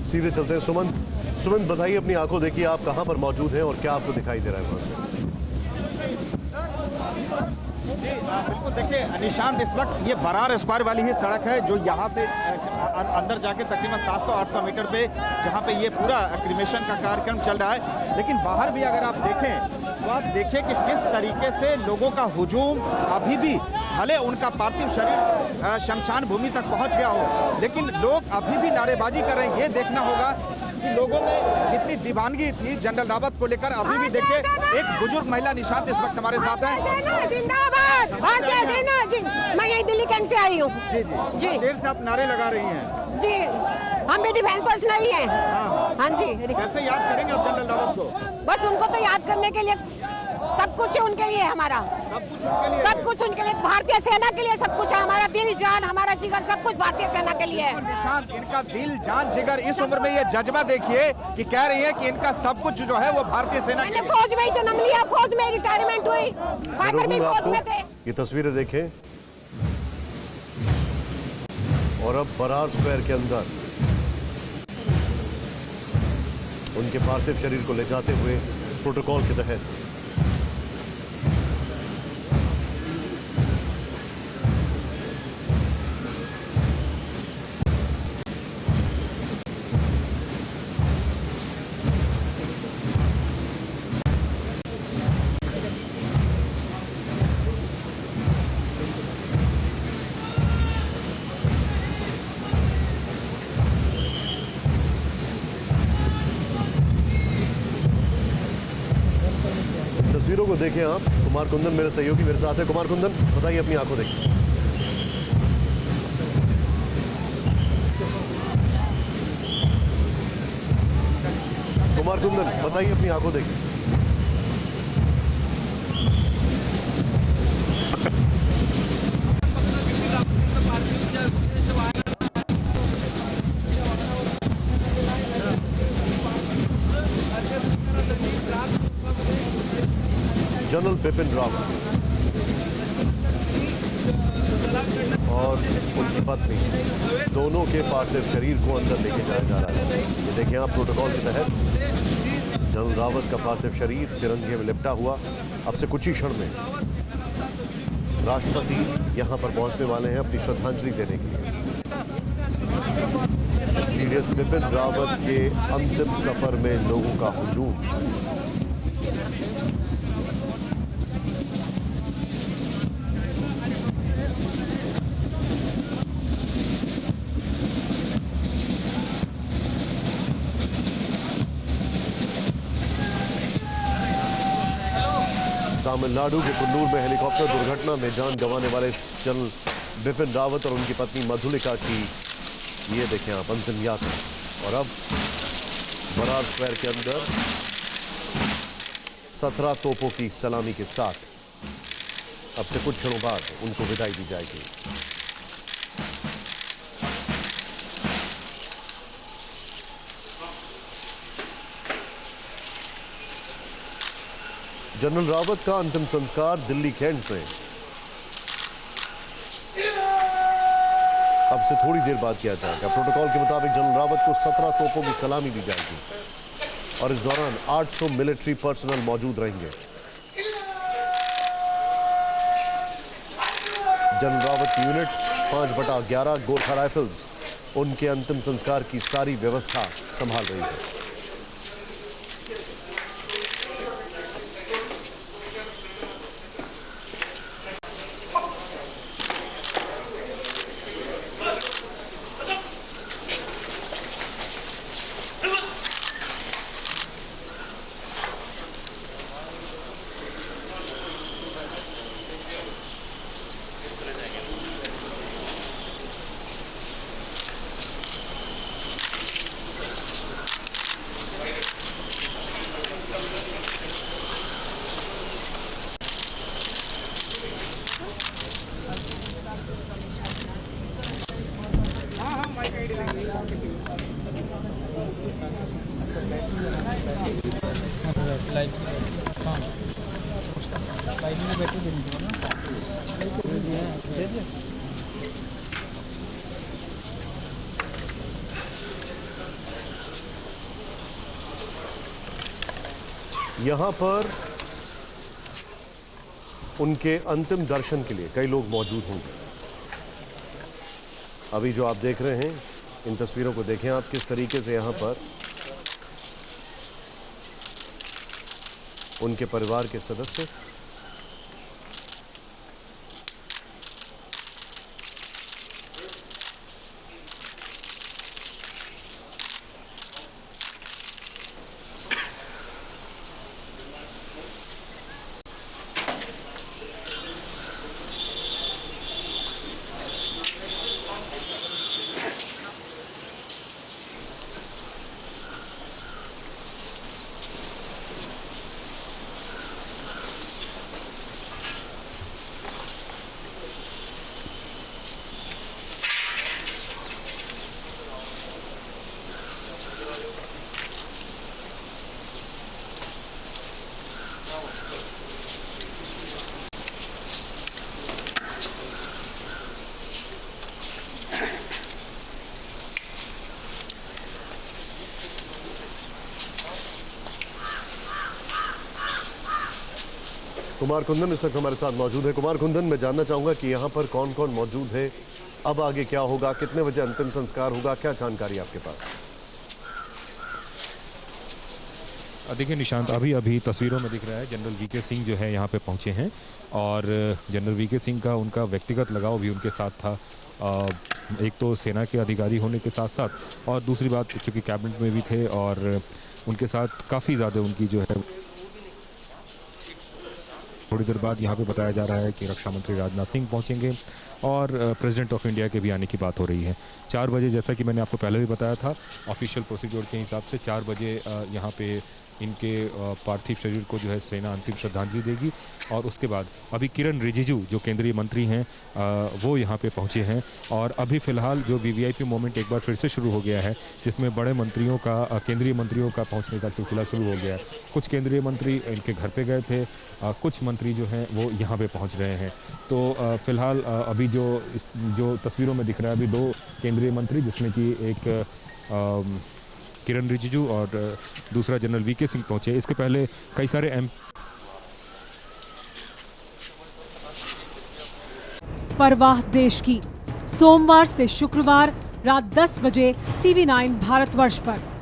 सीधे चलते हैं सुमंत। सुमंत बताइए, अपनी आंखों देखिए, आप कहां पर मौजूद हैं और क्या आपको दिखाई दे रहा है वहां से? जी बिल्कुल, देखिए निशांत, इस वक्त ये बरार स्क्वायर वाली ही सड़क है जो यहाँ से अंदर जाके तकरीबन 700-800 मीटर पे जहाँ पे ये पूरा क्रिमेशन का कार्यक्रम चल रहा है। लेकिन बाहर भी अगर आप देखें तो आप देखिए कि किस तरीके से लोगों का हुजूम अभी भी, भले उनका पार्थिव शरीर शमशान भूमि तक पहुंच गया हो, लेकिन लोग अभी भी नारेबाजी कर रहे हैं। ये देखना होगा कि लोगों में कितनी दीवानगी थी जनरल रावत को लेकर। अभी भी देखिए एक बुजुर्ग महिला निशांत इस वक्त हमारे साथ है। जिंदाबाद भारतीय सेना। मैं यही दिल्ली कैंट से आई हूँ। जी जी जी, देर से आप नारे लगा रही हैं। जी, हम भी डिफेंस पर्सनल ही हैं। हाँ जी। कैसे याद करेंगे आप जनरल रावत को? बस उनको तो याद करने के लिए सब कुछ है उनके लिए, हमारा सब कुछ उनके लिए, सब कुछ उनके लिए, भारतीय सेना के लिए सब कुछ है। हमारा दिल जान, हमारा जिगर, सब कुछ भारतीय सेना के लिए है। निशांत, इनका दिल जान जिगर, इस उम्र में ये जज्बा देखिए कि कह रही है कि इनका सब कुछ जो है वो भारतीय सेना के लिए। मैंने फौज में ही जन्म लिया, फौज में रिटायरमेंट हुई, फादर भी फौज में थे। ये तस्वीरें देखें और अब बरार स्क्वायर के अंदर उनके पार्थिव शरीर को ले जाते हुए प्रोटोकॉल के तहत तस्वीरों को देखें आप। कुमार कुंदन मेरे सहयोगी मेरे साथ है। कुमार कुंदन, बताइए, अपनी आंखों देखिए। कुमार कुंदन, बताइए, अपनी आंखों देखिए। जनरल बिपिन रावत और उनकी पत्नी दोनों के पार्थिव शरीर को अंदर लेके जाया जा रहा है। ये देखें आप, प्रोटोकॉल के तहत जनरल रावत का पार्थिव शरीर तिरंगे में लिपटा हुआ। अब से कुछ ही क्षण में राष्ट्रपति यहां पर पहुंचने वाले हैं अपनी श्रद्धांजलि देने के लिए। सीडीएस बिपिन रावत के अंतिम सफर में लोगों का हुजूम। तमिलनाडु के कुन्नूर में हेलीकॉप्टर दुर्घटना में जान गंवाने वाले जनरल बिपिन रावत और उनकी पत्नी मधुलिका की ये देखें आप अंतिम यात्रा। और अब बरार स्क्वायर के अंदर 17 तोपों की सलामी के साथ अब से कुछ क्षणों बाद उनको विदाई दी जाएगी। जनरल रावत का अंतिम संस्कार दिल्ली कैंट में अब से थोड़ी देर बाद किया जाएगा। प्रोटोकॉल के मुताबिक जनरल रावत को 17 तोपों की सलामी दी जाएगी और इस दौरान 800 मिलिट्री पर्सनल मौजूद रहेंगे। जनरल रावत की यूनिट 5/11 गोरखा राइफल्स उनके अंतिम संस्कार की सारी व्यवस्था संभाल रही है। यहां पर उनके अंतिम दर्शन के लिए कई लोग मौजूद होंगे। अभी जो आप देख रहे हैं, इन तस्वीरों को देखें आप, किस तरीके से यहां पर उनके परिवार के सदस्य कुमार कुंदन इस वक्त हमारे साथ मौजूद है। कुमार कुंदन, मैं जानना चाहूंगा कि यहाँ पर कौन कौन मौजूद है, अब आगे क्या होगा, कितने बजे अंतिम संस्कार होगा, क्या जानकारी आपके पास? देखिए निशांत, अभी तस्वीरों में दिख रहा है जनरल वीके सिंह जो है यहाँ पे पहुँचे हैं और जनरल वीके सिंह का उनका व्यक्तिगत लगाव भी उनके साथ था। एक तो सेना के अधिकारी होने के साथ साथ और दूसरी बात चूँकि कैबिनेट में भी थे और उनके साथ काफ़ी ज़्यादा उनकी जो है। थोड़ी देर बाद यहाँ पे बताया जा रहा है कि रक्षा मंत्री राजनाथ सिंह पहुँचेंगे और प्रेसिडेंट ऑफ इंडिया के भी आने की बात हो रही है। 4 बजे, जैसा कि मैंने आपको पहले भी बताया था, ऑफिशियल प्रोसीजर के हिसाब से 4 बजे यहाँ पे इनके पार्थिव शरीर को जो है सेना अंतिम श्रद्धांजलि देगी और उसके बाद अभी किरण रिजिजू जो केंद्रीय मंत्री हैं वो यहाँ पे पहुँचे हैं और अभी फ़िलहाल जो वीवीआईपी मोमेंट एक बार फिर से शुरू हो गया है, जिसमें बड़े मंत्रियों का केंद्रीय मंत्रियों का पहुँचने का सिलसिला शुरू हो गया है। कुछ केंद्रीय मंत्री इनके घर पे गए थे, कुछ मंत्री जो हैं वो यहाँ पे पहुँच रहे हैं। तो फ़िलहाल अभी जो तस्वीरों में दिख रहा है, अभी 2 केंद्रीय मंत्री जिसमें कि एक किरण रिजिजू और दूसरा जनरल वीके सिंह पहुंचे। इसके पहले कई सारे परवाह देश की, सोमवार से शुक्रवार रात 10 बजे TV9 भारतवर्ष पर।